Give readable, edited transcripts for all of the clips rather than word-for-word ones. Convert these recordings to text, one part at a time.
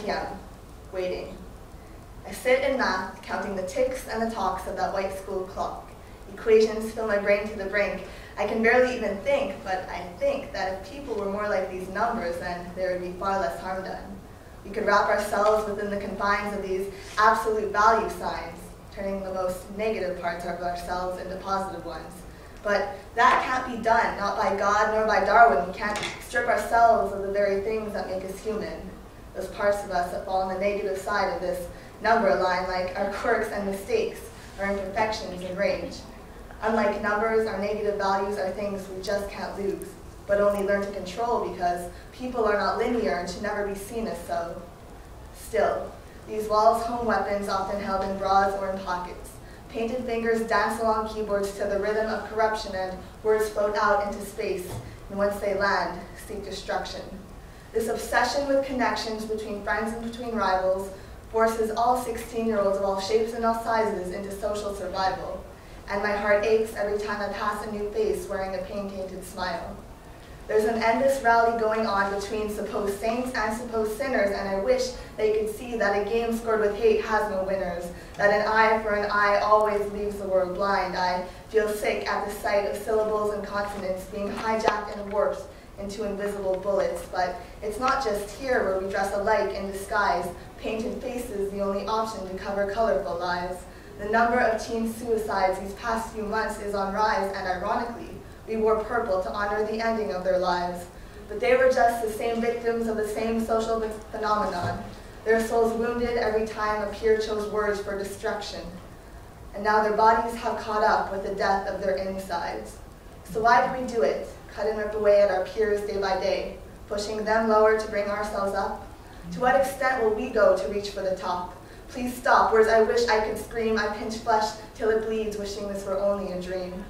p.m., waiting. I sit in math, counting the ticks and the talks of that white school clock. Equations fill my brain to the brink. I can barely even think, but I think that if people were more like these numbers, then there would be far less harm done. We could wrap ourselves within the confines of these absolute value signs, turning the most negative parts of ourselves into positive ones. But that can't be done, not by God nor by Darwin. We can't strip ourselves of the very things that make us human, those parts of us that fall on the negative side of this number line, like our quirks and mistakes, our imperfections and rage. Unlike numbers, our negative values are things we just can't lose, but only learn to control because people are not linear and should never be seen as so. Still, these walls home weapons often held in bras or in pockets. Painted fingers dance along keyboards to the rhythm of corruption, and words float out into space, and once they land, seek destruction. This obsession with connections between friends and between rivals forces all 16-year-olds of all shapes and all sizes into social survival, and my heart aches every time I pass a new face wearing a pain-tainted smile. There's an endless rally going on between supposed saints and supposed sinners, and I wish they could see that a game scored with hate has no winners, that an eye for an eye always leaves the world blind. I feel sick at the sight of syllables and consonants being hijacked and warped into invisible bullets, but it's not just here where we dress alike in disguise, painted faces the only option to cover colorful lies. The number of teen suicides these past few months is on rise, and ironically, we wore purple to honor the ending of their lives. But they were just the same victims of the same social phenomenon, their souls wounded every time a peer chose words for destruction. And now their bodies have caught up with the death of their insides. So why do we do it? Cut and rip away at our peers day by day, pushing them lower to bring ourselves up? To what extent will we go to reach for the top? Please stop, words I wish I could scream. I pinch flesh till it bleeds, wishing this were only a dream.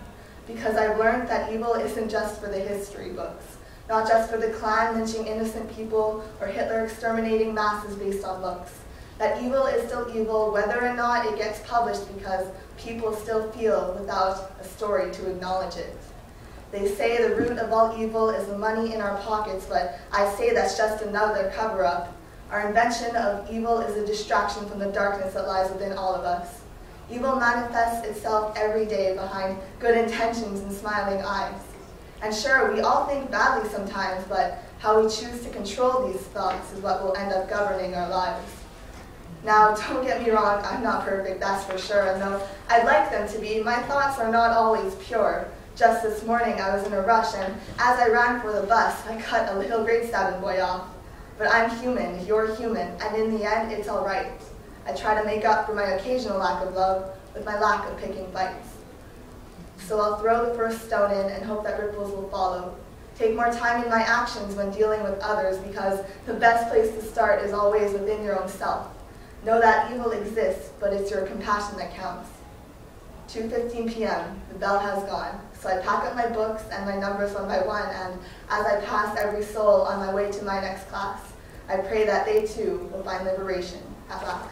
Because I've learned that evil isn't just for the history books, not just for the Klan lynching innocent people or Hitler exterminating masses based on looks. That evil is still evil whether or not it gets published because people still feel without a story to acknowledge it. They say the root of all evil is the money in our pockets, but I say that's just another cover-up. Our invention of evil is a distraction from the darkness that lies within all of us. Evil manifests itself every day behind good intentions and smiling eyes. And sure, we all think badly sometimes, but how we choose to control these thoughts is what will end up governing our lives. Now, don't get me wrong, I'm not perfect, that's for sure, and though I'd like them to be, my thoughts are not always pure. Just this morning, I was in a rush, and as I ran for the bus, I cut a little grade 7 boy off. But I'm human, you're human, and in the end, it's all right. I try to make up for my occasional lack of love with my lack of picking fights. So I'll throw the first stone in and hope that ripples will follow. Take more time in my actions when dealing with others, because the best place to start is always within your own self. Know that evil exists, but it's your compassion that counts. 2:15 p.m., the bell has gone, so I pack up my books and my numbers one by one, and as I pass every soul on my way to my next class, I pray that they too will find liberation at last.